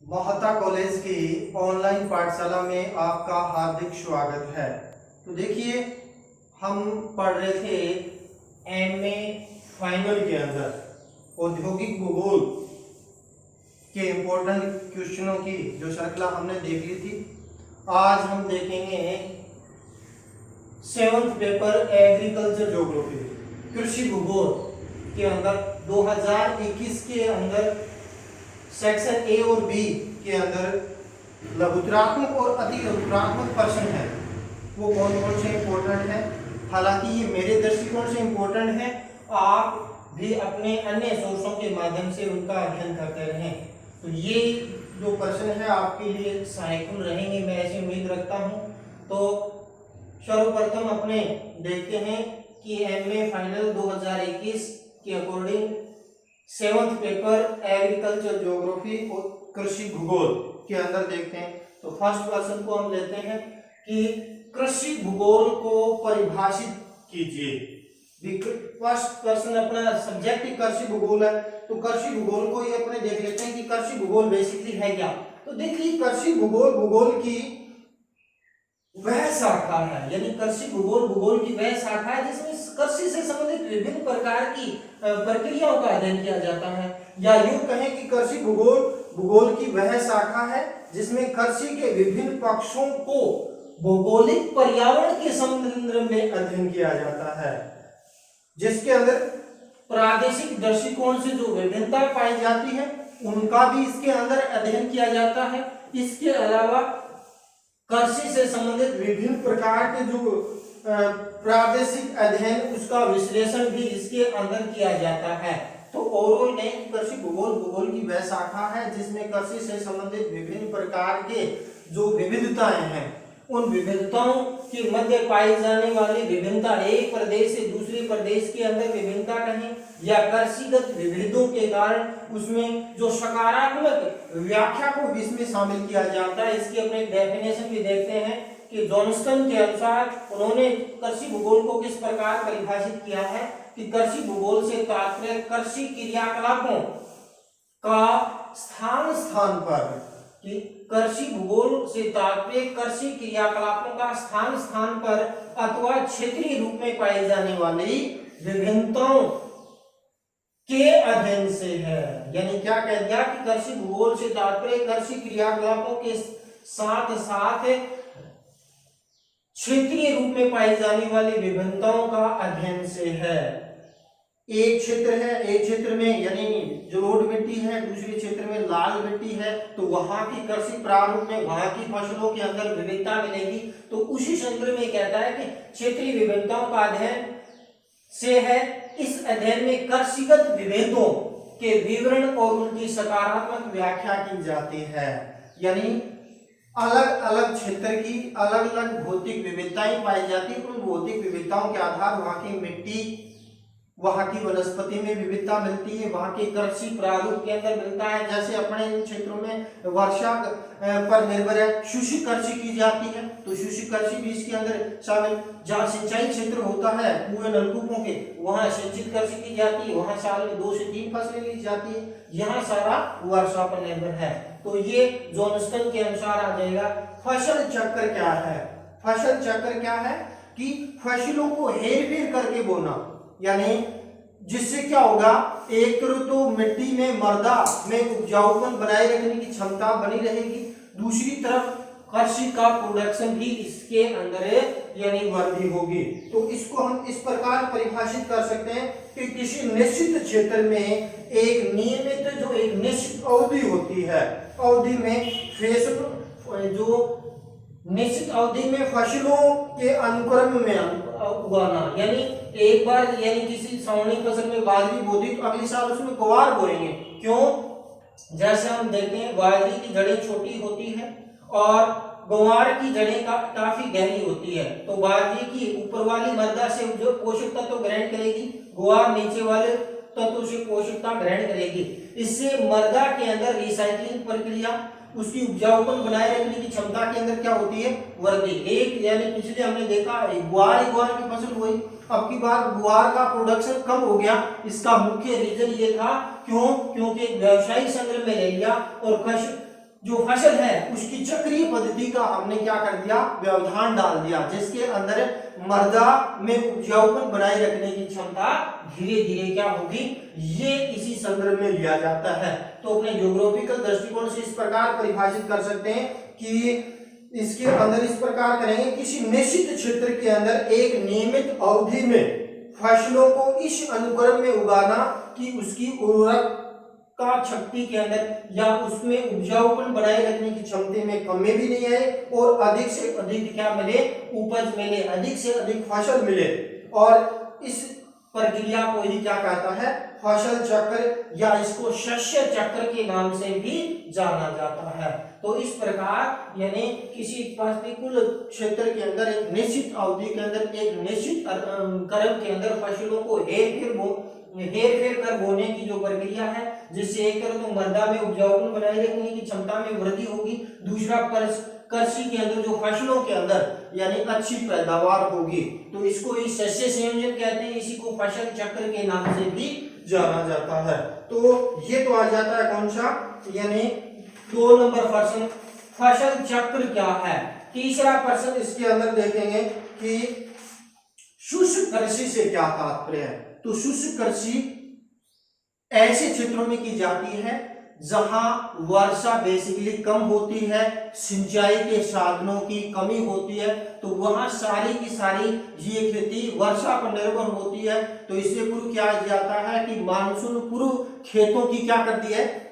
महता कॉलेज की ऑनलाइन पाठशाला में आपका हार्दिक स्वागत है। तो देखिए, हम पढ़ रहे थे एमए फाइनल के अंदर औद्योगिक भूगोल के इम्पोर्टेंट क्वेश्चनों की जो श्रृंखला हमने देख ली थी। आज हम देखेंगे 7th पेपर एग्रीकल्चर ज्योग्राफी कृषि भूगोल के अंदर 2021 के अंदर सेक्शन ए और बी के अंदर लघुत्तरात्मक और अति लघुत्तरात्मक प्रश्न है, वो कौन कौन से इंपॉर्टेंट है। हालांकि ये मेरे दृष्टिकोण से इंपॉर्टेंट है, आप भी अपने अन्य सोर्सों के माध्यम से उनका अध्ययन करते रहें। तो ये जो प्रश्न है आपके लिए सहायक रहेंगे, मैं ऐसी उम्मीद रखता हूँ। तो सर्वप्रथम अपने देखते हैं कि एमए फाइनल 2021 के according 7th paper agriculture geography और कृषि भूगोल के अंदर देखते हैं। तो फर्स्ट क्वेश्चन को हम लेते हैं कि कृषि भूगोल को परिभाषित कीजिए। फर्स्ट क्वेश्चन अपना सब्जेक्ट कृषि भूगोल है, तो कृषि भूगोल को ये अपने देख लेते हैं कि कृषि भूगोल बेसिकली है क्या। तो देखिए, कृषि भूगोल की वह शाखा है, यानी कृषि भूगोल की वह शाखा है जिसमें कृषि से संबंधित विभिन्न प्रकार की प्रक्रियाओं का अध्ययन किया जाता है, या यूं कहें कि कृषि भूगोल की वह शाखा है जिसमें कृषि के विभिन्न पक्षों को भौगोलिक पर्यावरण के संदर्भ में अध्ययन किया जाता है, जिसके अंदर प्रादेशिक दृष्टिकोण से जो विभिन्नता पाई जाती है उनका भी इसके अंदर अध्ययन किया जाता है। इसके अलावा कृषि से संबंधित विभिन्न प्रकार के जो प्रादेशिक अध्ययन उसका विश्लेषण भी इसके अंदर किया जाता है। तो ओवरऑल कहें कृषि भूगोल की वह शाखा है जिसमें कृषि से संबंधित विभिन्न प्रकार के जो विविधताएं हैं उन विविधताओं के मध्य पाई जाने वाली विभिन्नता, एक प्रदेश से दूसरे प्रदेश के अंदर विभिन्नता कहें या कृषिगत विभेदों के कारण उसमें जो सकारात्मक व्याख्या को भी इसमें शामिल किया जाता है। इसकी अपने डेफिनेशन भी देखते हैं कि जॉनस्टन के अनुसार उन्होंने कृषि भूगोल को किस प्रकार परिभाषित किया है कि कृषि भूगोल से तात्पर्य कृषि क्रियाकलापों का स्थान स्थान पर, कि कृषि भूगोल से तात्पर्य कृषि क्रियाकलापों का स्थान स्थान पर अथवा क्षेत्रीय रूप में पाई जाने वाली विभिन्नताओं के अध्ययन से है। यानी क्या कह दिया कि कृषि भूगोल से तात्पर्य कृषि क्रियाकलापों के साथ साथ क्षेत्रीय रूप में पाई जाने वाली विभिन्नताओं का अध्ययन से है। एक क्षेत्र में यानी जो रोड मिट्टी है, दूसरे क्षेत्र में लाल मिट्टी है, तो वहां की कृषि प्रारूप में वहां की फसलों के अंदर विविधता मिलेगी। तो उसी संदर्भ में कहता है कि क्षेत्रीय विभिन्नताओं का अध्ययन से है। इस अध्ययन में कृषिगत विभेदों के विवरण और उनकी सकारात्मक व्याख्या की जाती है। यानी अलग अलग क्षेत्र की अलग अलग भौतिक विविधताएं पाई जाती है। उन भौतिक विविधताओं के आधार वहां की मिट्टी, वहां की वनस्पति में विविधता मिलती है, वहां के कृषि प्रारूप के अंदर मिलता है। जैसे अपने इन क्षेत्रों में वर्षा पर निर्भर है, शुष्क कृषि की जाती है, तो शुष्क कृषि भी इसके अंदर शामिल। जहाँ सिंचाई क्षेत्र होता है कुएं नलकूपों के, वहां सिंचित कृषि की जाती है, वहां साल में 2 से 3 फसलें ली जाती है। यहाँ सारा वर्षा पर निर्भर है। तो ये जॉनस्टन के अनुसार आ जाएगा। फसल चक्र क्या है? फसल चक्र क्या है कि फसलों को हेर फेर करके बोना, यानी जिससे क्या होगा, एक तो मिट्टी में मृदा में उपजाऊपन बनाए रखने की क्षमता बनी रहेगी, दूसरी तरफ कृषि का प्रोडक्शन भी इसके अंदर यानी वृद्धि होगी। तो इसको हम इस प्रकार परिभाषित कर सकते हैं कि किसी निश्चित क्षेत्र में एक नियमित जो एक निश्चित अवधि होती है, अवधि में निश्चित अवधि में फसलों के अनुक्रम में उगाना, यानी एक बार यानी किसी सावनी फसल में बाजरी बो दी तो अगले साल उसमें ग्वार बोएंगे। क्यों? जैसे हम देखते हैं बाजरी की जड़ें छोटी होती है और ग्वार की जड़ें काफी गहरी होती है। तो बाजरी की ऊपर वाली मृदा से जो पोषक तत्व ग्रहण करेगी, ग्वार नीचे वाले तत्व से पोषकता ग्रहण करेगी। इससे मृदा के अंदर रिसाइक्लिंग प्रक्रिया, उसकी उपजाऊपन बनाए रखने की क्षमता के अंदर क्या होती है, वृद्धि। एक यानी पिछले हमने देखा ग्वार की फसल हुई, अब की बार ग्वार का प्रोडक्शन कम हो गया। इसका मुख्य रीजन ये था, क्योंकि एक व्यावसायिक संदर्भ में ले लिया और जो फसल है उसकी चक्रीय पद्धति का हमने क्या कर दिया, व्यवधान डाल दिया, जिसके अंदर मृदा में उपजाऊपन बनाए रखने की क्षमता धीरे धीरे क्या होगी, ये इसी संदर्भ में लिया जाता है। तो अपने ज्योग्राफिकल दृष्टिकोण से इस प्रकार परिभाषित कर सकते हैं कि इसके अंदर इस प्रकार करेंगे, किसी निश्चित क्षेत्र के अंदर एक नियमित अवधि में फसलों को इस अनुक्रम में उगाना कि उसकी उर्वरक का शक्ति के अंदर या उसमें उपजाऊपन बनाए रखने की क्षमता में कमी भी नहीं आए और अधिक से अधिक क्या मिले, उपज मिले, अधिक से अधिक फसल मिले। और इस प्रक्रिया को ही क्या कहता है, फसल चक्र या इसको शस्य चक्र के नाम से भी जाना जाता है। तो इस प्रकार यानी किसी प्रतिकूल क्षेत्र के अंदर एक निश्चित अवधि के अंदर एक निश्चित क्रम के अंदर फसलों को हेर फेर कर बोने की जो प्रक्रिया है, जिससे एक तरह तो मृदा में उपजाऊपन बनाए रखने की क्षमता में वृद्धि होगी, दूसरा कृषि के अंदर जो फसलों के अंदर यानी अच्छी पैदावार होगी, तो इसको ही शस्य संयोजन कहते हैं, इसी को फसल चक्र के नाम से भी जाना जाता है। तो ये तो आ जाता है कौन सा, यानी 2 नंबर प्रश्न फसल चक्र क्या है। तीसरा प्रश्न इसके अंदर देखेंगे कि शुष्क कृषि से क्या तात्पर्य है। तो शुष्क कृषि ऐसे क्षेत्रों में की जाती है जहां वर्षा बेसिकली कम होती है, सिंचाई के साधनों की कमी होती है, तो वहां सारी की सारी ये खेती वर्षा पर निर्भर होती है। तो इससे पूर्व क्या जाता है कि मानसून पूर्व खेतों की क्या कर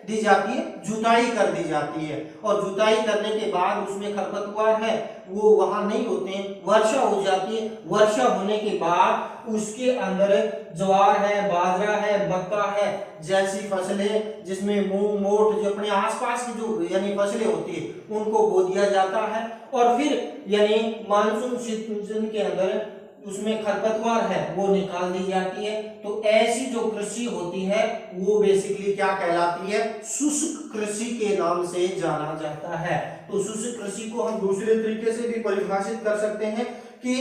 दी जाती है, जुताई कर दी जाती है, और जुताई करने के बाद उसमें खरपतवार है वो वहां नहीं होते हैं, वर्षा हो जाती है। वर्षा होने के बाद उसके अंदर ज्वार है, बाजरा है, मक्का है जैसी फसलें, जिसमें मूंग मोठ जो अपने आसपास की जो यानी फसलें होती है उनको बो दिया जाता है, और फिर यानी मानसून सीजन के अंदर उसमें खरपतवार है वो निकाल दी जाती है। तो ऐसी जो कृषि होती है वो बेसिकली क्या कहलाती है, शुष्क कृषि के नाम से जाना जाता है। तो शुष्क कृषि को हम दूसरे तरीके से भी परिभाषित कर सकते हैं कि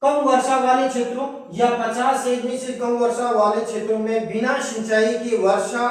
कम वर्षा वाले क्षेत्रों या 50 सेंटीमीटर से कम वर्षा वाले क्षेत्रों में बिना सिंचाई की वर्षा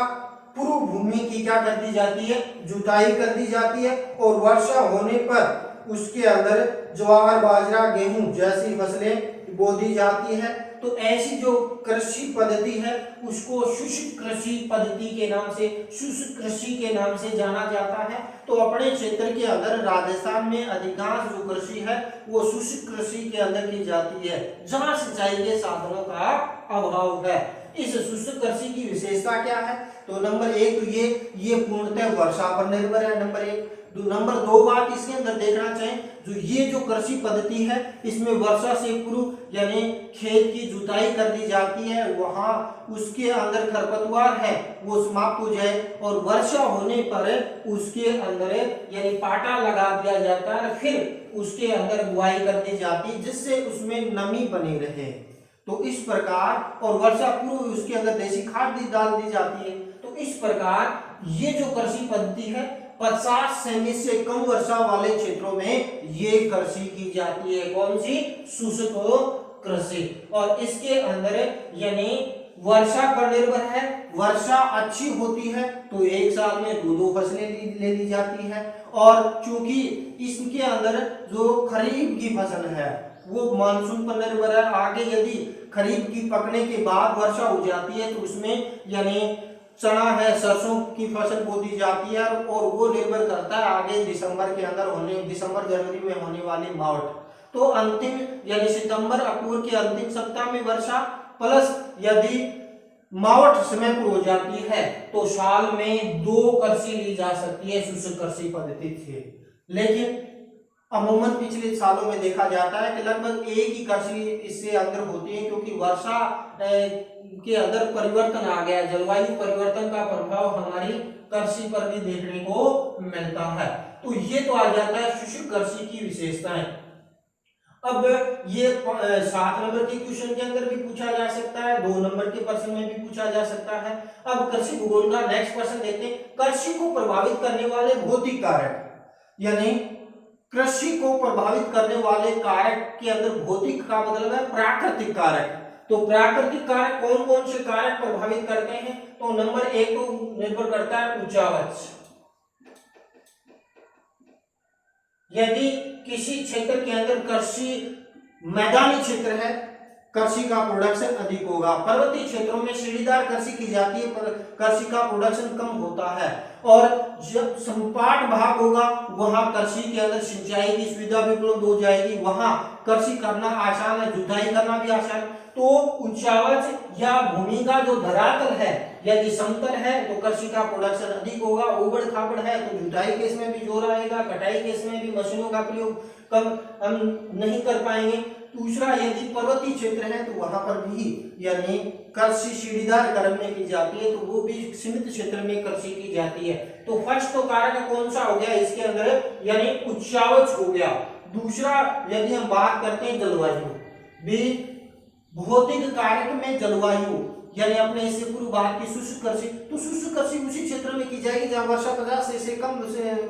पूर्व भूमि की क्या कर दी जाती है, जुताई कर दी जाती है, और वर्षा होने पर उसके अंदर ज्वार बाजरा गेहूं जैसी फसलें बो दी जाती है। तो ऐसी जो कृषि पद्धति है उसको शुष्क कृषि पद्धति के नाम से, शुष्क कृषि के नाम से जाना जाता है। तो अपने क्षेत्र के अंदर राजस्थान में अधिकांश जो कृषि है वो शुष्क कृषि के अंदर की जाती है, जहां सिंचाई के साधनों का अभाव है। इस शुष्क कृषि की विशेषता क्या है, तो नंबर 1 तो ये पूर्णतः वर्षा पर निर्भर है, नंबर 1। नंबर 2 बात इसके अंदर देखना चाहें, जो ये जो कृषि पद्धति है इसमें वर्षा से पूर्व यानी खेत की जुताई कर दी जाती है, वहां उसके अंदर खरपतवार है वो समाप्त हो जाए, और वर्षा होने पर उसके अंदर यानी पाटा लगा दिया जाता है, फिर उसके अंदर बुआई कर दी जाती है जिससे उसमें नमी बनी रहे। तो इस प्रकार, और वर्षा पूर्व उसके अंदर देसी खाद भी डाल दी जाती है। तो इस प्रकार ये जो कृषि पद्धति है 50 सेमी से कम वर्षा वाले क्षेत्रों में ये कृषि की जाती है, कौन सी, शुष्क कृषि। और इसके अंदर यानी वर्षा पर निर्भर है, वर्षा अच्छी होती है तो एक साल में 2 फसलें ले ली जाती है, और चूंकि इसके अंदर जो खरीफ की फसल है वो मानसून पर निर्भर है। आगे यदि खरीफ की पकने के बाद वर्षा हो जाती है तो उसमें यानी चना है, सरसों की फसल बो दी जाती है, और वो निर्भर करता है आगे दिसंबर जनवरी में होने वाली मावठ। तो अंतिम यानी सितंबर अक्टूबर के अंतिम सप्ताह में वर्षा प्लस यदि मावठ समय पर हो जाती है तो साल में 2 कृषि ली जा सकती है शुष्क कृषि पद्धति से। लेकिन अमूमन पिछले सालों में देखा जाता है कि लगभग एक ही कृषि इससे अंदर होती है, क्योंकि वर्षा के अंदर परिवर्तन आ गया, जलवायु परिवर्तन का प्रभाव हमारी कृषि पर भी देखने को मिलता है। तो ये तो आ जाता है शुष्क कृषि की विशेषताएं। अब ये 7 नंबर के क्वेश्चन के अंदर भी पूछा जा सकता है, 2 नंबर के प्रश्न में भी पूछा जा सकता है। अब कृषि भूगोल का नेक्स्ट प्रश्न देखते हैं, कृषि को प्रभावित करने वाले भौतिक कारक, यानी कृषि को प्रभावित करने वाले कारक के अंदर भौतिक का मतलब है प्राकृतिक कारक। तो प्राकृतिक कारक कौन कौन से कारक प्रभावित करते हैं, तो नंबर 1 तो निर्भर करता है उच्चावच, यदि किसी क्षेत्र के अंदर कृषि मैदानी क्षेत्र है, कृषि का प्रोडक्शन अधिक होगा। पर्वतीय क्षेत्रों में सीढ़ीदार कृषि की जाती है, पर कृषि का प्रोडक्शन कम होता है। और जब संपाट भाग होगा वहां कृषि के अंदर सिंचाई की सुविधा भी उपलब्ध हो जाएगी, वहां कृषि करना आसान है, जुताई करना भी आसान। तो उच्चावच या भूमि का जो धरातल है यदि समतल है तो कृषि का प्रोडक्शन अधिक होगा, उबड़ खाबड़ है तो जुताई केस में भी जोर आएगा, कटाई केस में भी मशीनों का प्रयोग कम हम नहीं कर पाएंगे। दूसरा, यदि पर्वतीय क्षेत्र है तो वहां पर भी यानी कृषि सीढ़ीदार क्रम में की जाती है, तो वो भी सीमित क्षेत्र में कृषि की जाती है। तो फर्स्ट तो कारक कौन सा हो गया इसके अंदर, यानी उच्चावच हो गया। दूसरा, यदि हम बात करते हैं जलवायु, भी भौतिक कारक में जलवायु, यानी अपने इससे पूर्व बात की शुष्क कृषि, तो शुष्क कृषि उसी क्षेत्र में की जाएगी जहां वर्षा 50 से कम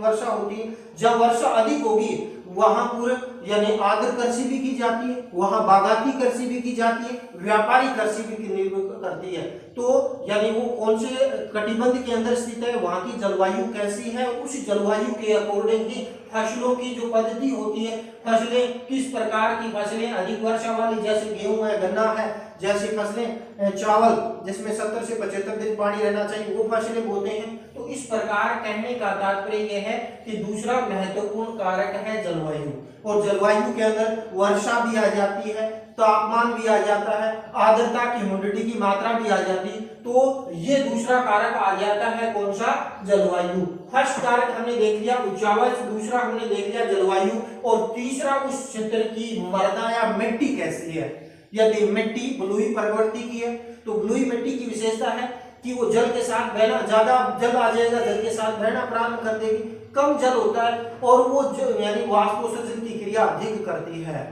वर्षा होती है। जब वर्षा अधिक होगी वहां पूरे यानी आर्द्र कृषि भी की जाती है, वहां बागाती कृषि भी की जाती है, व्यापारी कृषि भी निर्भर करती है। तो यानी वो कौन से कटिबंध के अंदर स्थित है, वहां की जलवायु कैसी है, उस जलवायु के अकॉर्डिंग ही फसलों की जो पद्धति होती है, फसलें किस प्रकार की फसलें अधिक वर्षा वाली, जैसे गेहूं है, गन्ना है, जैसी फसलें चावल जिसमें 70 से 75 दिन पानी रहना चाहिए वो फसलें बोते हैं। तो इस प्रकार कहने का तात्पर्य यह है कि दूसरा महत्वपूर्ण कारक है जलवायु, और जलवायु के अंदर वर्षा भी आ जाती है, तापमान भी आ जाता है, आर्द्रता की ह्यूमिडिटी की मात्रा भी आ जाती है। तो ये दूसरा कारक आ जाता है कौन सा, जलवायु। फर्स्ट कारक हमने देख लिया उच्चावच, दूसरा हमने देख लिया जलवायु, और तीसरा उस क्षेत्र की मृदा या मिट्टी कैसी है। यदि मिट्टी बलुई प्रवृत्ति की है तो बलुई मिट्टी की विशेषता है कि वो जल के साथ बहना, ज्यादा जल आ जाएगा जल के साथ बहना प्रारंभ कर देगी, कम जल होता है और वो यानी वाष्पोत्सर्जन की क्रिया अधिक करती है।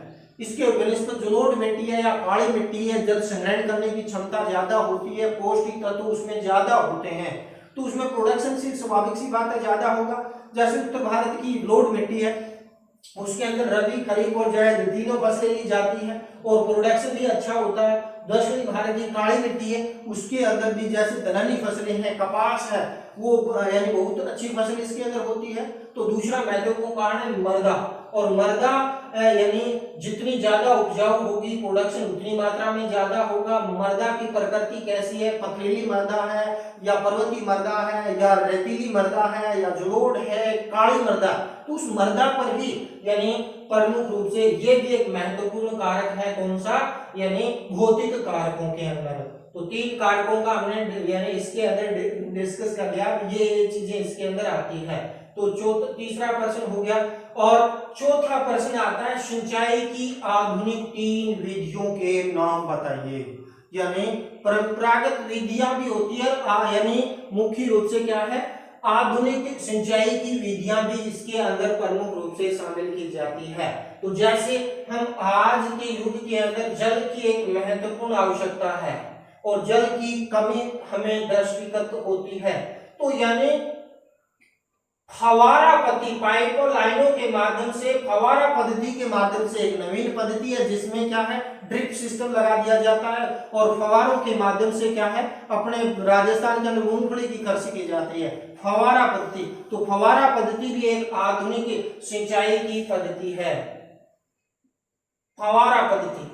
इसके बनिस्पत जलोढ़ मिट्टी है या काली मिट्टी है, जल संग्रहण करने की क्षमता ज्यादा होती है, पौष्टिक तत्व उसमें ज्यादा होते हैं, तो उसमें प्रोडक्शन सी स्वाभाविक सी बात है ज्यादा होगा। जैसे उत्तर भारत की लोड मिट्टी है, उसके अंदर रबी, खरीफ और जायद तीनों फसलें ली जाती है और प्रोडक्शन भी अच्छा होता है। दक्षिणी भारत की काली मिट्टी है, उसके अंदर भी जैसे दलहनी फसलें हैं, कपास है, वो यानी बहुत अच्छी फसल इसके अंदर होती है। तो दूसरा महत्वपूर्ण कारण है मृदा, और मृदा यानी जितनी ज्यादा उपजाऊ होगी प्रोडक्शन उतनी मात्रा में ज्यादा होगा। मृदा की प्रकृति कैसी है, पथरीली मृदा है या पर्वतीय मृदा है या रेतीली मृदा है या जलोढ़ है, काली मृदा, तो उस मृदा पर भी यानी प्रमुख रूप से ये भी एक महत्वपूर्ण कारक है कौन सा, यानी भौतिक कारकों के अंदर। तो तीन कारकों का हमने यानी इसके अंदर डिस्कस कर लिया, ये चीजें इसके अंदर आती है। तो तीसरा प्रश्न हो गया, और चौथा प्रश्न आता है सिंचाई की आधुनिक 3 विधियों के नाम बताइए। यानी परंपरागत विधियां भी होती है, यानी मुख्य रूप से क्या है, आधुनिक सिंचाई की विधियां भी इसके अंदर प्रमुख रूप से शामिल की जाती है। तो जैसे हम आज के युग के अंदर जल की एक महत्वपूर्ण आवश्यकता है और जल की कमी हमें दृष्टिगत होती है, तो यानी फवारा पद्धति, पाइप और लाइनों के माध्यम से फवारा पद्धति के माध्यम से एक नवीन पद्धति है जिसमें क्या है, ड्रिप सिस्टम लगा दिया जाता है और फवारों के माध्यम से क्या है, अपने राजस्थान के अंदर मूंगफली की कृषि की जाती है, फवारा पद्धति। तो फवारा पद्धति भी एक आधुनिक सिंचाई की पद्धति है, फवारा पद्धति।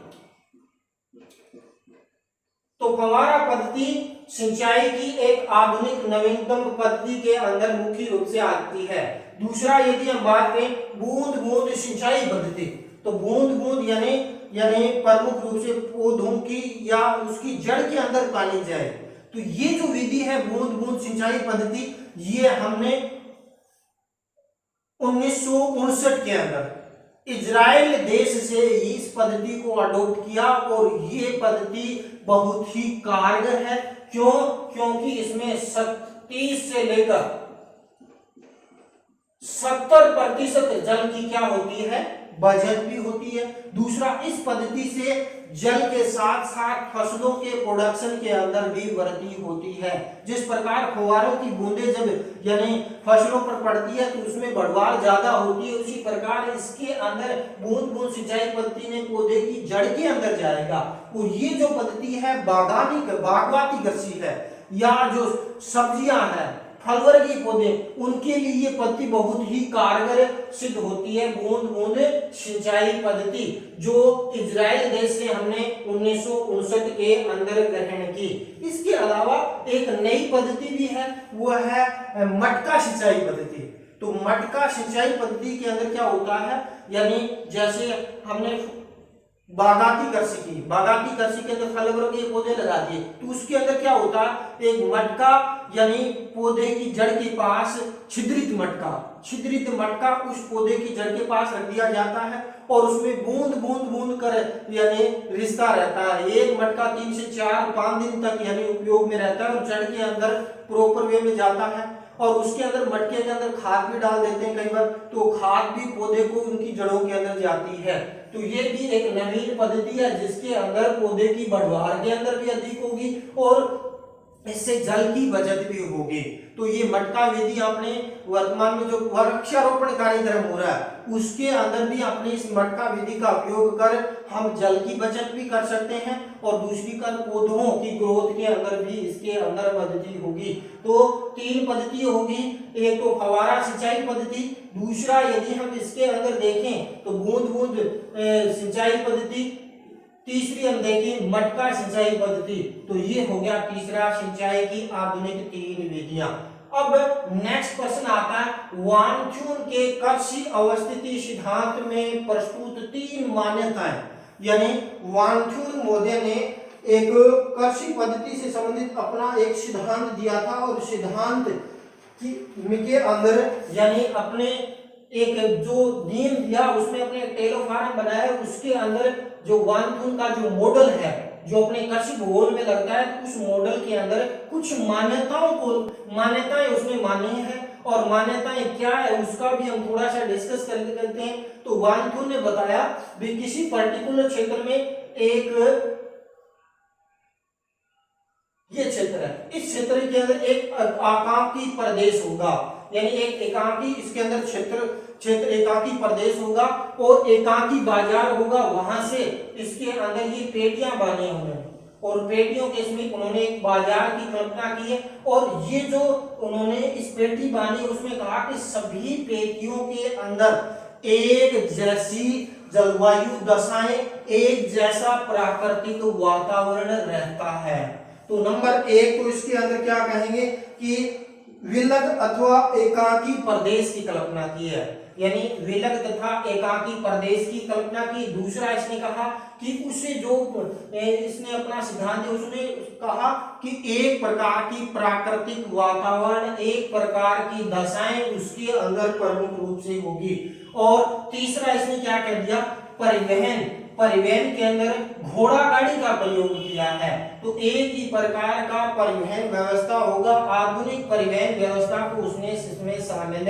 तो फवारा पद्धति सिंचाई की एक आधुनिक नवीनतम पद्धति के अंदर मुख्य रूप से आती है। दूसरा, यदि हम बात करें बूंद बूंद सिंचाई पद्धति, तो बूंद बूंद यानी प्रमुख रूप से पौधों की या उसकी जड़ के अंदर पानी जाए, तो ये जो विधि है बूंद बूंद सिंचाई पद्धति, ये हमने 1959 के अंदर इजराइल देश से इस पद्धति को अडॉप्ट किया और ये पद्धति बहुत ही कारगर है। क्यों? क्योंकि इसमें 30 से लेकर 70% जल की क्या होती है, बचत भी होती है। दूसरा, इस पद्धति से जल के साथ साथ फसलों के प्रोडक्शन के अंदर भी वृद्धि होती है। जिस प्रकार फुहारों की बूंदें जब यानी फसलों पर पड़ती है तो उसमें बढ़वार ज्यादा होती है, उसी प्रकार इसके अंदर बूंद बूंद सिंचाई पद्धति में पौधे की जड़ के अंदर जाएगा। और ये जो पद्धति है बागवाती कृषि है, या जो सब्जियां हैं, फलवर्गीय पौधे, उनके लिए ये पद्धति बहुत ही कारगर सिद्ध होती है, बूंद बूंद सिंचाई पद्धति, जो इजराइल देश से हमने 1959 के अंदर ग्रहण की। इसके अलावा एक नई पद्धति भी है, वो है मटका सिंचाई पद्धति। तो मटका सिंचाई पद्धति के अंदर क्या होता है, यानी जैसे हमने बागाती कृषि की, बागाती कृषि के अंदर फल वृक्ष के पौधे लगा दिए, तो उसके अंदर क्या होता है, एक मटका यानी पौधे की जड़ के पास छिद्रित मटका उस पौधे की जड़ के पास रख दिया जाता है और उसमें बूंद बूंद बूंद कर यानी रिश्ता रहता है। एक मटका 3 से 4 5 दिन तक यानी उपयोग में रहता है और जड़ के अंदर प्रॉपर वे में जाता है और उसके अंदर मटके के अंदर खाद भी डाल देते हैं कई बार, तो खाद भी पौधे को उनकी जड़ों के अंदर जाती है। तो ये भी एक नवीन पद्धति है जिसके अंदर पौधे की बढ़वार के अंदर भी अधिक होगी और इससे जल की बचत भी होगी। तो ये मटका विधि आपने वर्तमान में जो वृक्षारोपण कार्यक्रम हो रहा है उसके अंदर भी अपने इस मटका विधि का उपयोग कर हम जल की बचत भी कर सकते हैं और दूसरी कर पौधों की ग्रोथ के अंदर भी इसके अंदर पद्धति होगी। तो 3 पद्धति होगी, एक तो फव्वारा सिंचाई पद्धति, दूसरा यदि हम इसके अंदर देखें तो बूंद बूंद सिंचाई पद्धति, तीसरी हम देखें मटका सिंचाई पद्धति। तो ये हो गया तीसरा सिंचाई की आधुनिक 3 विधियां। अब नेक्स्ट प्रश्न आता है, वानथ्यून के कृषि अवस्थिति सिद्धांत में प्रस्तुत 3 मान्यताएं, यानी वानथ्यून महोदय ने एक कृषि पद्धति से संबंधित अपना एक सिद्धांत दिया था और सिद्धांत के अंदर यानी अपने एक जो नियम दिया उसमें अपने टेलो फार्म बनाया, उसके अंदर जो वानथ्यून का जो मॉडल है जो अपने कृषि भूगोल में लगता है, उस मॉडल के अंदर कुछ मान्यताएं उसमें मानी है और मान्यताएं क्या है उसका भी हम थोड़ा सा डिस्कस करते हैं। तो वानथ्यून ने बताया भी किसी पर्टिकुलर क्षेत्र में एक ये क्षेत्र है, इस क्षेत्र के अंदर एक आकांकी प्रदेश होगा, यानी एक एकांकी इसके अंदर क्षेत्र एकांकी प्रदेश होगा और एकांकी बाजार होगा। वहां से इसके अंदर ये पेटियां बानी उन्होंने और पेटियों के इसमें उन्होंने एक बाजार की कल्पना की है और ये जो उन्होंने इस पेटी बानी उसमें कहा कि सभी पेटियों के अंदर एक जैसी जलवायु दशाएं, एक जैसा प्राकृतिक वातावरण रहता है। तो नंबर 1 तो इसके अंदर क्या कहेंगे कि विलग अथवा एकाकी प्रदेश की कल्पना की है, यानी विलग तथा एकाकी प्रदेश की कल्पना की। दूसरा इसने कहा कि उसे जो इसने अपना सिद्धांत उसने कहा कि एक प्रकार की प्राकृतिक वातावरण, एक प्रकार की दशाएं उसके अंदर प्रमुख रूप से होगी। और तीसरा इसने क्या कह दिया, परिवहन के अंदर घोड़ा गाड़ी का प्रयोग किया है। तो एक ही प्रकार का परिवहन व्यवस्था होगा, आधुनिक परिवहन व्यवस्था को उसने इसमें शामिल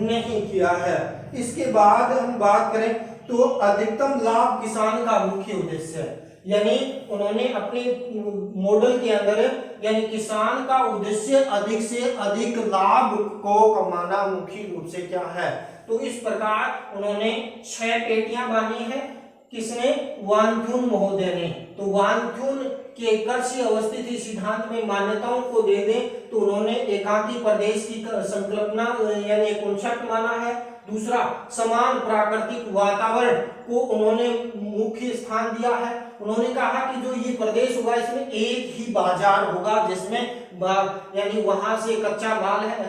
नहीं किया है। इसके बाद हम बात करें तो अधिकतम लाभ किसान का मुख्य उद्देश्य है, यानी उन्होंने अपने मॉडल के अंदर यानी किसान का उद्देश्य अधिक से अधिक लाभ को कमाना मुख्य रूप से क्या है। तो इस प्रकार उन्होंने 6 पेटियां बांधी है, किसने, वानथ्यून महोदय ने। तो वानथ्यून के कृषि अवस्थिति सिद्धांत में मान्यताओं को दे दें तो उन्होंने एकांकी प्रदेश की संकल्पना यानी कॉन्सेप्ट माना है। दूसरा, समान प्राकृतिक वातावरण को उन्होंने मुख्य स्थान दिया है। उन्होंने कहा कि जो ये प्रदेश होगा इसमें एक ही बाजार होगा जिसमें यानी वहां से कच्चा माल है,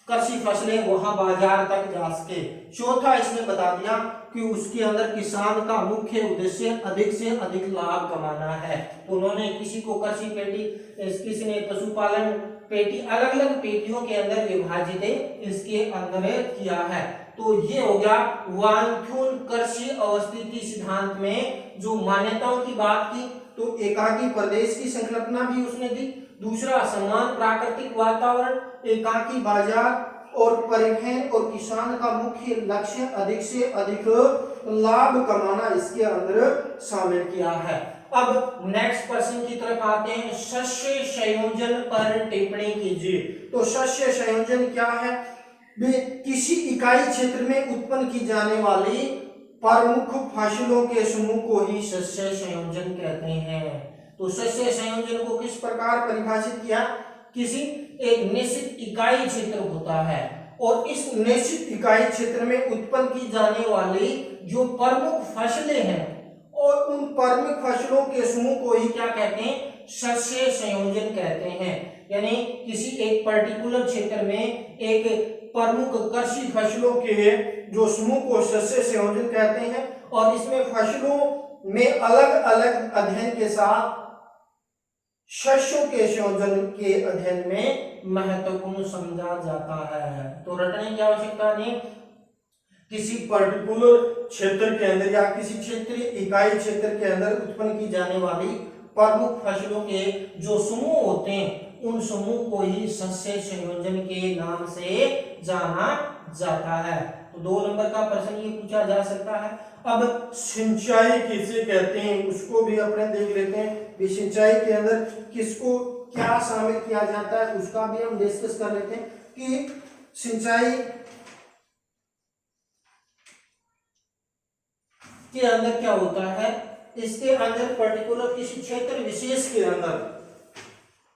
कृषि फसलें वहां बाजार तक जा सके। चौथा इसने बता दिया कि उसके अंदर किसान का मुख्य उद्देश्य अधिक से अधिक लाभ कमाना है। तो उन्होंने किसी को कृषि पेटी, किसी ने पशुपालन पेटी, अलग अलग पेटियों के अंदर विभाजित इसके अंदर किया है। तो ये हो गया वानथ्यून कृषि अवस्थिति सिद्धांत में जो मान्यताओं की बात की। तो एकाकी प्रदेश की संकल्पना भी उसने दी। दूसरा, समान प्राकृतिक वातावरण, एकाकी बाजार और परिवहन और किसान का मुख्य लक्ष्य अधिक से अधिक लाभ कमाना इसके अंदर शामिल किया है। अब नेक्स्ट प्रश्न की तरफ आते हैं, शस्य संयोजन पर टिप्पणी कीजिए। तो शस्य संयोजन क्या है, किसी इकाई क्षेत्र में उत्पन्न की जाने वाली प्रमुख फसलों के समूह को ही शस्य संयोजन कहते हैं। तो शस्य संयोजन को किस प्रकार परिभाषित किया, किसी एक निश्चित इकाई क्षेत्र होता है और इस निश्चित इकाई क्षेत्र में उत्पन्न की जाने वाली जो प्रमुख फसलें हैं और उन प्रमुख फसलों के समूह को ही क्या कहते हैं, शस्य संयोजन कहते हैं। यानी किसी एक पर्टिकुलर क्षेत्र में एक प्रमुख कृषि फसलों के जो समूह को शस्य संयोजन कहते हैं और इसमें फसलों में अलग अलग अध्ययन के साथ शस्यों के संयोजन के अध्ययन में महत्वपूर्ण समझा जाता है। तो रटने की आवश्यकता नहीं, किसी पर्टिकुलर क्षेत्र के अंदर या किसी क्षेत्रीय इकाई क्षेत्र के अंदर उत्पन्न की जाने वाली प्रमुख फसलों के जो समूह होते हैं उन समूह को ही शस्य संयोजन के नाम से जाना जाता है। तो 2 नंबर का प्रश्न ये पूछा जा सकता है। अब सिंचाई किसे कहते हैं उसको भी अपने देख लेते हैं कि सिंचाई के अंदर किसको क्या शामिल किया जाता है, उसका भी हम डिस्कस कर लेते हैं कि सिंचाई के अंदर क्या होता है। इसके अंदर पर्टिकुलर किसी क्षेत्र विशेष के अंदर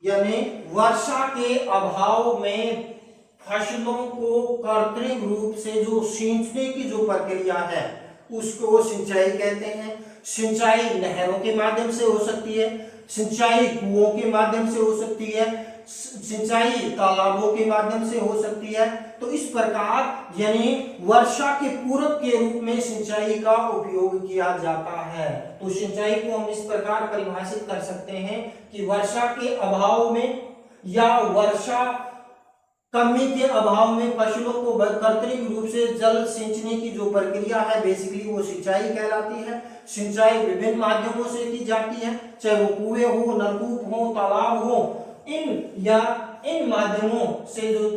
यानी वर्षा के अभाव में फसलों को कृत्रिम रूप से जो सींचने की जो प्रक्रिया है उसको सिंचाई कहते हैं। सिंचाई नहरों के माध्यम से हो सकती है, सिंचाई कुओं के माध्यम से हो सकती है, सिंचाई तालाबों के माध्यम से हो सकती है। तो इस प्रकार यानी वर्षा के पूरक के रूप में सिंचाई का उपयोग किया जाता है। तो सिंचाई को हम इस प्रकार परिभाषित कर सकते हैं कि वर्षा के अभाव में या वर्षा कमी के अभाव में फसलों को कृत्रिम रूप से जल सिंचने की जो प्रक्रिया है बेसिकली वो सिंचाई कहलाती है। सिंचाई विभिन्न माध्यमों से की जाती है, चाहे वो कुएं हो, नलकूप हो, तालाब हो, इन माध्यमों से जो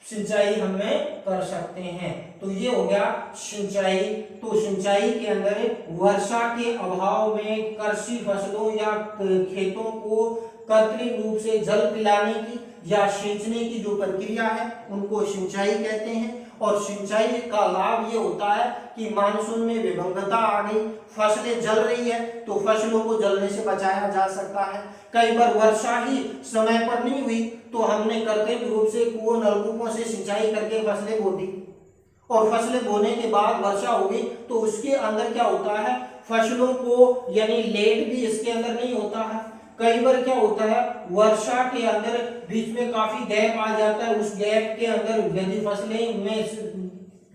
सिंचाई हमें कर सकते हैं। तो ये हो गया सिंचाई। तो सिंचाई के अंदर वर्षा के अभाव में कृषि फसलों या खेतों को कृत्रिम रूप से जल पिलाने की या सिंचने की जो प्रक्रिया है उनको सिंचाई कहते हैं। और सिंचाई का लाभ ये होता है कि मानसून में विभंगता आ गई, फसलें जल रही है तो फसलों को जलने से बचाया जा सकता है। कई बार वर्षा ही समय पर नहीं हुई तो हमने कृत्रिम रूप से कुओं नलकूपों से सिंचाई करके फसलें बो दी और फसलें बोने के बाद वर्षा हो गई तो उसके अंदर क्या होता है, फसलों को यानी लेट भी इसके अंदर नहीं होता है। कई बार क्या होता है वर्षा के अंदर बीच में काफी गैप आ जाता है, उस गैप के अंदर यदि फसलें में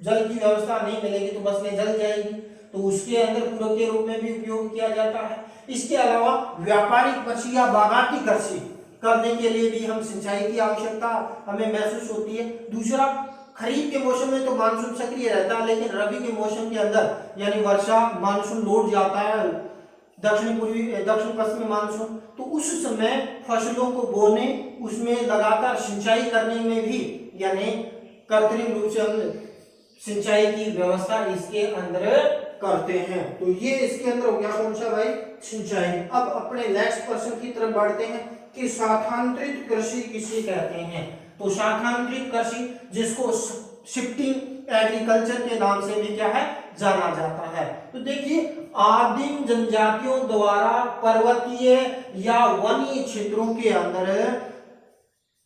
जल की व्यवस्था नहीं मिलेगी तो फसलें जल जाएगी, तो उसके अंदर पूरक के रूप में भी उपयोग किया जाता है। इसके अलावा व्यापारिक कृषि या बागायती कृषि करने के लिए भी हम सिंचाई की आवश्यकता हमें महसूस होती है। दूसरा, खरीफ के मौसम में तो मानसून सक्रिय रहता है लेकिन रबी के मौसम के अंदर यानी वर्षा मानसून लौट जाता है, दक्षिण पश्चिमी मानसून, तो उस समय फसलों को बोने उसमें लगातार सिंचाई करने में भी यानी कृत्रिम रूप से हम सिंचाई की व्यवस्था इसके अंदर करते हैं। तो ये इसके अंदर हो गया कौन सा भाई, सिंचाई। अब अपने नेक्स्ट प्रश्न की तरफ बढ़ते हैं कि शाखांतरित कृषि किसे कहते हैं। तो शाखांतरित कृषि जिसको शिफ्टिंग एग्रीकल्चर के नाम से भी क्या है जाना जाता है। तो देखिए आदिम जनजातियों द्वारा पर्वतीय या वनीय क्षेत्रों के अंदर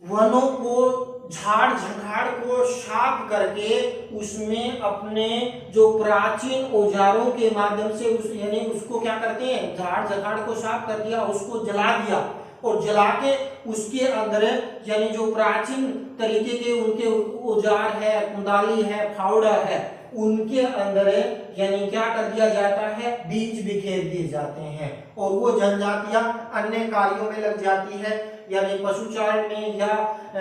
वनों को झाड़ झंखाड़ को साफ करके उसमें अपने जो प्राचीन औजारों के माध्यम से उस यानी उसको क्या करते हैं, झाड़ झंखाड़ को साफ कर दिया, उसको जला दिया और जला के उसके अंदर यानी जो प्राचीन तरीके के उनके औजार है, कुदाली है, फावड़ा है, उनके अंदर यानी क्या कर दिया जाता है, बीज बिखेर दिए जाते हैं और वो जनजातियां अन्य कार्यों में लग जाती है यानी पशुचारण में या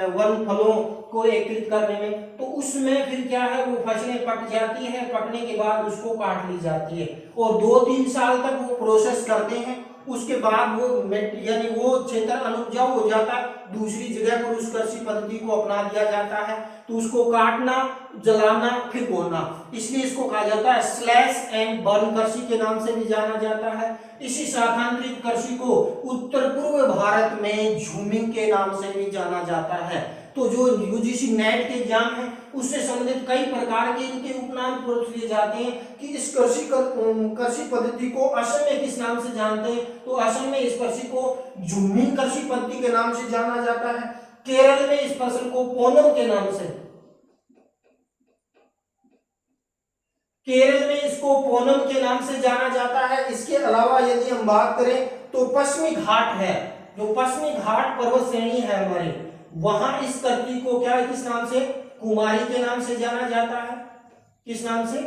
वन फलों को एकत्रित करने में। तो उसमें फिर क्या है वो फसलें पक जाती है, पकने के बाद उसको काट ली जाती है और 2-3 साल तक वो प्रोसेस करते हैं। उसके बाद वो यानी वो क्षेत्र अनुपजाऊ हो जाता है, दूसरी जगह पर उस कृषि पद्धति को अपना दिया जाता है। तो उसको काटना, जलाना, फिर बोना, इसलिए इसको कहा जाता है स्लैश एंड बर्न कृषि के नाम से भी जाना जाता है। इसी शाखांतरित कृषि को उत्तर पूर्व भारत में झूमिंग के नाम से भी जाना जाता है। तो जो यूजीसी नेट के एग्जाम है उससे संबंधित कई प्रकार के इनके उपनाम पूछ लिए जाते हैं कि इस कृषि पद्धति को असम में किस नाम से जानते हैं। तो असम में इस कृषि को झूमिंग कृषि पद्धति के नाम से जाना जाता है। केरल में इस फसल को पोनम के नाम से, केरल में इसको पोनम के नाम से जाना जाता है। इसके अलावा यदि हम बात करें तो पश्चिमी घाट है, जो पश्चिमी घाट पर्वत श्रेणी है हमारी, वहां इस करती को क्या किस नाम से, कुमारी के नाम से जाना जाता है, किस नाम से।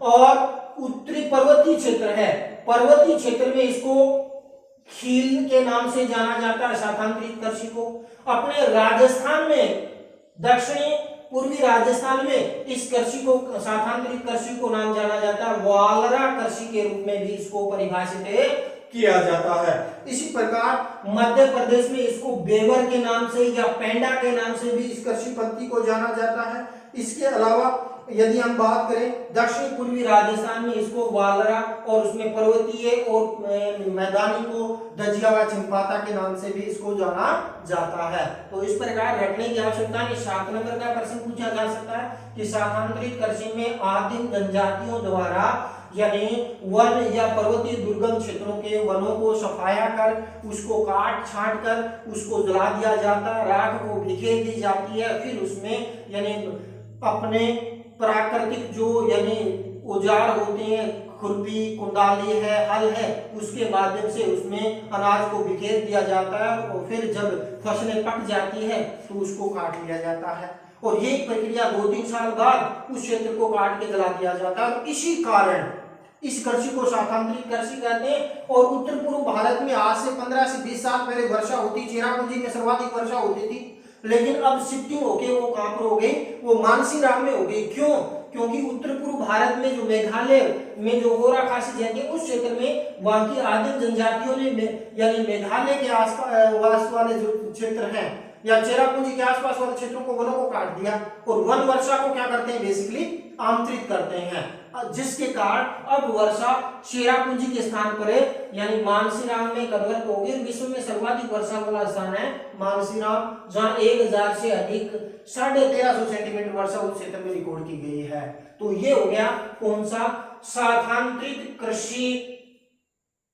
और उत्तरी पर्वतीय क्षेत्र है, पर्वतीय क्षेत्र में इसको खील के नाम से जाना जाता है, शाखांतरित कृषि को। अपने राजस्थान में, दक्षिणी पूर्वी राजस्थान में इस कृषि को, शाखांतरित कृषि को नाम जाना जाता है वालरा कृषि के रूप में भी इसको परिभाषित किया जाता है। इसी प्रकार मध्य प्रदेश में इसको बेवर के नाम से या पेंडा के नाम से भी इस कृषि पद्धति को जाना जाता है। इसके अलावा यदि हम बात करें दक्षिण पूर्वी राजस्थान में इसको वालरा और उसमें पर्वतीय और मैदानी को दजिया व चंपाता के नाम से भी इसको जाना जाता है। तो इस प्रकार रखने की आवश्यकता नहीं। 7 नंबर का प्रश्न पूछा जा सकता है कि शाखांतरित कृषि में आदिम जनजातियों द्वारा यानी वन या पर्वतीय दुर्गम क्षेत्रों के वनों को सफाया कर, उसको काट छांट कर उसको जला दिया जाता है, राख को बिखेर दी जाती है, फिर उसमें यानी अपने प्राकृतिक जो यानी औजार होते हैं, खुरपी, कुंडाली है, हल है, उसके माध्यम से उसमें अनाज को बिखेर दिया जाता है और फिर जब फसलें पक जाती है तो उसको काट लिया जाता है। और ये प्रक्रिया 2-3 साल बाद उस क्षेत्र को काट के जला दिया जाता है। और इसी कारण इस कृषि को शाखांतरित कृषि कहते हैं। और उत्तर पूर्व भारत में आज से 15 से 20 साल पहले वर्षा होती, चेरापूंजी में सर्वाधिक वर्षा होती थी, लेकिन अब शिफ्टिंग होके वो कहां पर हो गई, वो मानसीराम में हो गई। क्यों? क्योंकि उत्तर पूर्व भारत में जो मेघालय में जो गोरा खासी जाति है उस क्षेत्र में वहां की आदिम जनजातियों ने यानी मेघालय के आसपास वाले जो क्षेत्र हैं या चेरापूंजी के आसपास वाले क्षेत्रों को, वनों को काट दिया और वन वर्षा को क्या करते हैं, बेसिकली आमंत्रित करते हैं, जिसके कारण अब वर्षा चेरापूंजी के स्थान पर यानी मानसीराम में कन्वर्ट हो गई। विश्व में सर्वाधिक वर्षा वाला स्थान है मानसीराम, जहां 1000 से अधिक 1350 सेंटीमीटर वर्षा उस क्षेत्र में रिकॉर्ड की गई है। तो ये हो गया कौन सा, शाखांतरित कृषि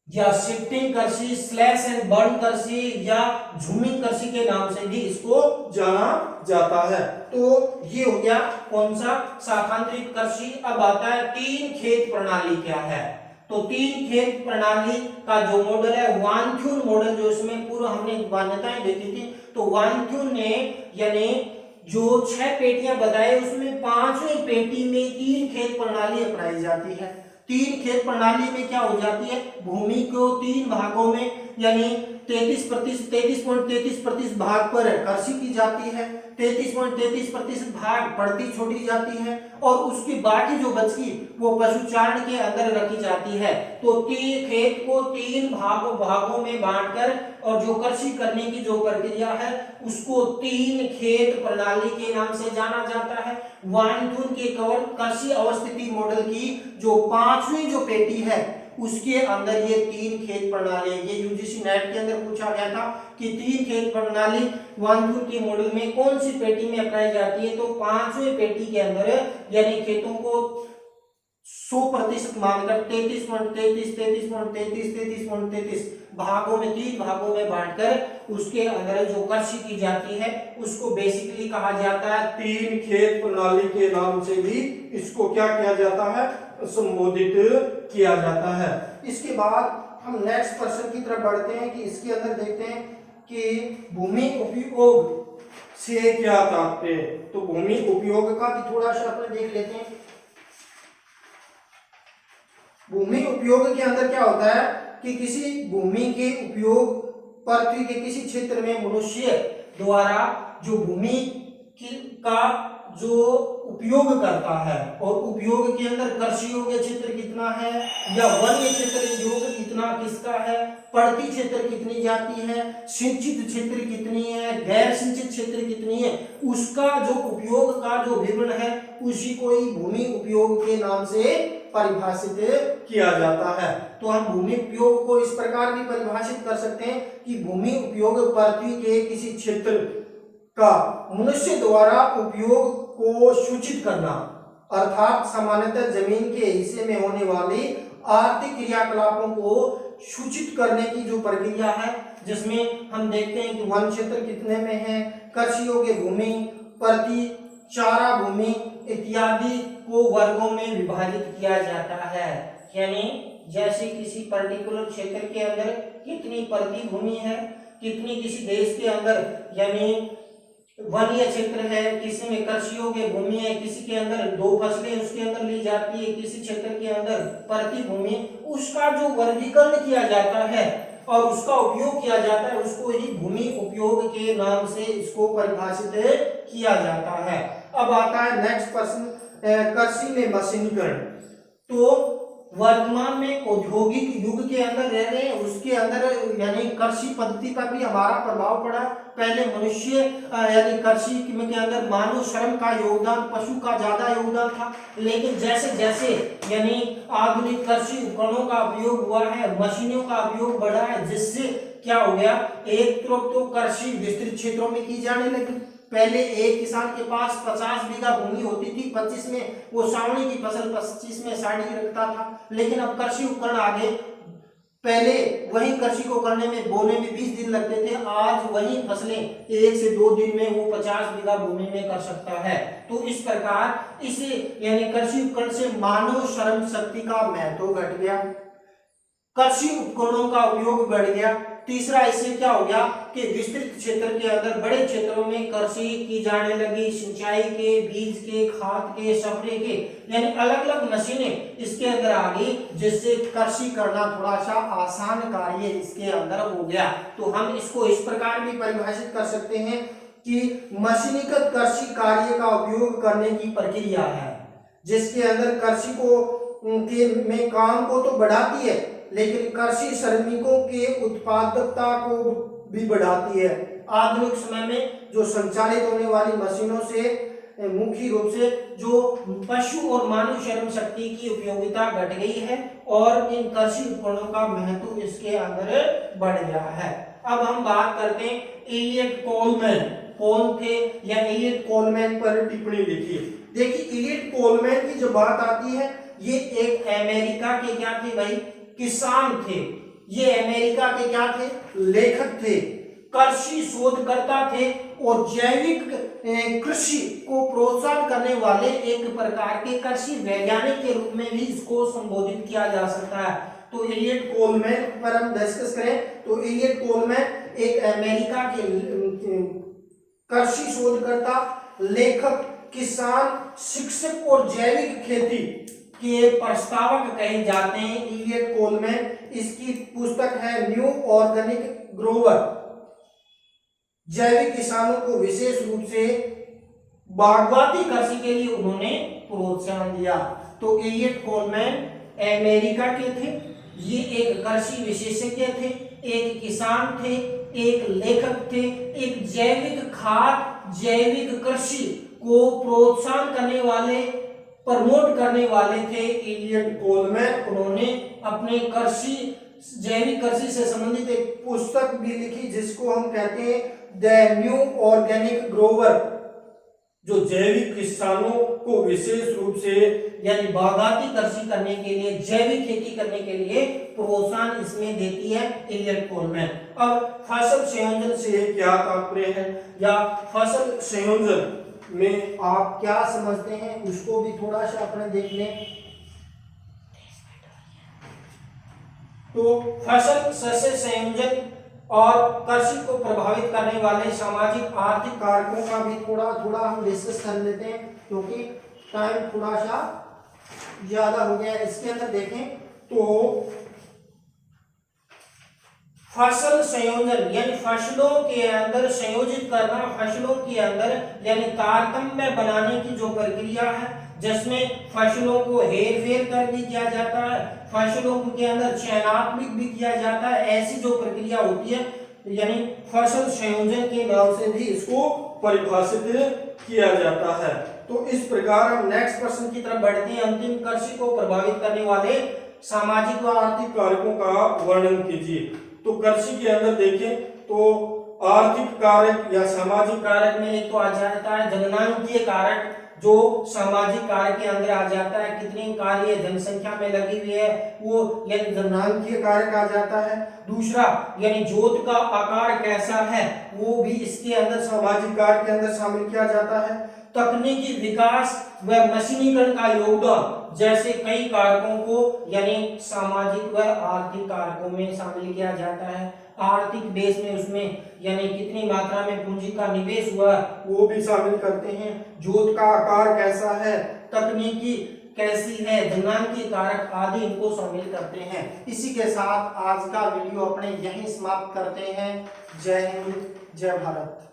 या शिफ्टिंग कृषि, स्लैश एंड बर्न कृषि या झूमिंग कृषि के नाम से भी इसको जाना जाता है। तो ये हो गया कौन सा, शाखांतरित कृषि। अब आता है 3 खेत प्रणाली क्या है। तो 3 खेत प्रणाली का जो मॉडल है वानथ्यून मॉडल, जो इसमें पूर्व हमने मान्यताएं देखी थी, तो वानथ्यून ने यानी जो 6 पेटियां बताई उसमें 5वीं पेटी में 3 खेत प्रणाली अपनाई जाती है। 3 खेत प्रणाली में क्या हो जाती है, भूमि को 3 भागों में यानी 33.33% भाग पर कृषि की जाती है, 33.33% भाग पड़ती छोड़ी जाती है और उसकी बाकी जो बची वो पशुचारण के अंदर रखी जाती है। तो 3 खेत को 3 भागों में बांटकर और जो कृषि करने की जो प्रक्रिया है उसको 3 खेत प्रणाली के नाम से जाना जाता है। वानथ्यून के केवल कृषि अवस्थिति मॉडल की जो 5वीं जो पेटी है उसके अंदर ये 3 खेत प्रणाली है। ये यूजीसी नेट के अंदर पूछा गया था कि 3 खेत प्रणाली वानथ्यून के मॉडल में कौन सी पेटी में अपनाई जाती है। तो 5वीं पेटी के अंदर यानी खेतों को 100% मानकर 33.33 भागों में 3 भागों में बांटकर उसके अंदर जो कृषि की जाती है उसको बेसिकली कहा जाता है 3 खेत प्रणाली के नाम से भी इसको क्या किया जाता है, संबोधित किया जाता है। इसके बाद हम नेक्स्ट प्रश्न की तरफ बढ़ते हैं कि इसके अंदर देखते हैं कि भूमि उपयोग से क्या तात्पर्य। तो भूमि उपयोग का भी थोड़ा सा अपने देख लेते हैं। भूमि उपयोग के अंदर क्या होता है कि किसी भूमि के उपयोग पृथ्वी के किसी क्षेत्र में मनुष्य द्वारा जो भूमि का जो उपयोग करता है और उपयोग के अंदर कृषि योग्य क्षेत्र कितना है या वन्य क्षेत्र योग्य कितना किसका है, पड़ती क्षेत्र कितनी जाती है, सिंचित क्षेत्र कितनी है, गैर सिंचित क्षेत्र कितनी है, उसका जो उपयोग का जो विवरण है उसी को ही भूमि उपयोग के नाम से परिभाषित किया जाता है। तो हम भूमि उपयोग को इस प्रकार भी परिभाषित कर सकते हैं कि भूमि उपयोग पृथ्वी के किसी क्षेत्र का मनुष्य द्वारा उपयोग को सूचित करना, अर्थात सामान्यतः जमीन के हिस्से में होने वाली आर्थिक क्रियाकलापों को सूचित करने की जो प्रक्रिया है, जिसमें हम देखते हैं कि वन क्षेत्र कितने में है, कृषि योग्य भूमि, प्रति चारा भूमि इत्यादि को वर्गों में विभाजित किया जाता है। यानी जैसे किसी पर्टिकुलर क्षेत्र के अंदर कितनी प्रति भूमि है, कितनी किसी देश के अंदर यानी वनीय क्षेत्र है, किसी में कृषि योग्य भूमि है, किसी के अंदर 2 फसलें उसके अंदर ली जाती है, किसी क्षेत्र के अंदर प्रति भूमि, उसका जो वर्गीकरण किया जाता है और उसका उपयोग किया जाता है उसको ही भूमि उपयोग के नाम से इसको परिभाषित किया जाता है। अब आता है नेक्स्ट प्रश्न, कृषि में मशीनीकरण। तो वर्तमान में औद्योगिक युग के अंदर रह रहे हैं, उसके अंदर यानी कृषि पद्धति पर भी हमारा प्रभाव पड़ा। पहले मनुष्य यानी कृषि में के अंदर मानव श्रम का योगदान, पशु का ज्यादा योगदान था, लेकिन जैसे जैसे यानी आधुनिक कृषि उपकरणों का उपयोग हुआ है, मशीनों का उपयोग बढ़ा है, जिससे क्या हो गया, एक तरफ तो कृषि विस्तृत क्षेत्रों में की जाने लगी। पहले एक किसान के पास 50 बीघा भूमि होती थी, 25 में वो सावणी की फसल, 25 में साड़ी रखता था। लेकिन अब कृषि उपकरण आ गए, पहले वही कृषि को करने में, बोने में 20 दिन लगते थे, आज वही फसलें 1 से 2 दिन में वो 50 बीघा भूमि में कर सकता है। तो इस प्रकार इसे यानी कृषि उपकरण से मानव श्रम शक्ति का महत्व घट गया, कृषि उपकरणों का उपयोग बढ़ गया। तीसरा इससे क्या हो गया कि विस्तृत क्षेत्र के अंदर बड़े क्षेत्रों में कृषि की जाने लगी, सिंचाई के, बीज के, खाद के, स्प्रे के, यानी अलग अलग मशीनें इसके अंदर आ गई, जिससे कृषि करना थोड़ा सा आसान कार्य इसके अंदर हो गया। तो हम इसको इस प्रकार भी परिभाषित कर सकते हैं कि मशीनीकृत कृषि कार्य का उपयोग करने की प्रक्रिया है, जिसके अंदर कृषि को में काम को तो बढ़ाती है, लेकिन कृषि श्रमिकों के उत्पादकता को भी बढ़ाती है। आधुनिक समय में जो संचालित होने वाली मशीनों से मुख्य रूप से जो पशु और मानव श्रम शक्ति की उपयोगिता घट गई है और इन कृषि उपकरणों का महत्व इसके अंदर बढ़ गया है। अब हम बात करते हैं एलियट कोलमैन, कौन थे या एलियट कोलमैन पर टिप्पणी लिखी। देखिए एलियट कोलमैन की जो बात आती है, ये एक अमेरिका के क्या थे भाई, किसान थे। ये अमेरिका के क्या थे, लेखक थे, कृषि शोधकर्ता थे और जैविक कृषि को प्रोत्साहन करने वाले एक प्रकार के कृषि वैज्ञानिक के रूप में भी इसको संबोधित किया जा सकता है। तो एलियट कोलमैन पर हम डिस्कस करें तो एलियट कोलमैन एक अमेरिका के कृषि शोधकर्ता, लेखक, किसान, शिक्षक और जैविक खेती के प्रस्तावक कहे जाते हैं एलियट कोलमैन। इसकी पुस्तक है न्यू ऑर्गेनिक ग्रोवर। जैविक किसानों को विशेष रूप से बागवानी कृषि के लिए उन्होंने प्रोत्साहन दिया। तो एलियट कोलमैन अमेरिका के थे, ये एक कृषि विशेषज्ञ थे, एक किसान थे, एक लेखक थे, एक जैविक खाद, जैविक कृषि को प्रोत्साहन करने वाले, प्रमोट करने वाले थे एलियट कोलमैन। उन्होंने अपने कृषि, जैविक कृषि से संबंधित एक पुस्तक भी लिखी जिसको हम कहते हैं द न्यू ऑर्गेनिक ग्रोवर, जो जैविक किसानों को विशेष रूप से यानी बागायती कृषि करने के लिए, जैविक खेती करने के लिए प्रोत्साहन इसमें देती है एलियट कोलमैन। अब फसल संयोजन से क्या तात्पर्य है या फसल संयोजन में आप क्या समझते हैं, उसको भी थोड़ा सा अपने देख लें। तो फसल सस्य संयोजन और कृषि को प्रभावित करने वाले सामाजिक आर्थिक कारकों का भी थोड़ा थोड़ा हम डिस्कस कर लेते हैं, क्योंकि टाइम थोड़ा सा ज्यादा हो गया। इसके अंदर देखें तो फसल संयोजन यानी फसलों के अंदर संयोजित करना, फसलों के अंदर यानी तारतम्य बनाने की जो प्रक्रिया है, जिसमें फसलों को हेर फेर कर भी किया जाता है, फसलों के अंदर चयनात्मक भी किया जाता है, ऐसी जो प्रक्रिया होती है यानी फसल संयोजन के नाम से भी इसको परिभाषित किया जाता है। तो इस प्रकार हम नेक्स्ट प्रश्न की तरफ बढ़ते हैं। अंतिम, कृषि को प्रभावित करने वाले सामाजिक व आर्थिक कारकों का वर्णन कीजिए। तो कृषि के अंदर देखें तो आर्थिक कारक या सामाजिक कारक में एक तो आ जाता है जननांकीय कारक, जो सामाजिक कार्य के अंदर आ जाता है, कितनी कार्य जनसंख्या में लगी हुई है वो यानी जनांकीय कार्य कहा जाता है। दूसरा यानी जोत का आकार कैसा है वो भी इसके अंदर सामाजिक कार्य के अंदर शामिल किया जाता है। तकनीकी विकास व मशीनीकरण का योगदान जैसे कई कारकों को यानी सामाजिक व आर्थिक कारकों में शामिल किया जाता है। आर्थिक बेस में उसमें यानी कितनी मात्रा में पूंजी का निवेश हुआ वो भी शामिल करते हैं। जोत का आकार कैसा है, तकनीकी कैसी है, जनांकीय कारक आदि इनको शामिल करते हैं। इसी के साथ आज का वीडियो अपने यहीं समाप्त करते हैं। जय हिंद, जय भारत।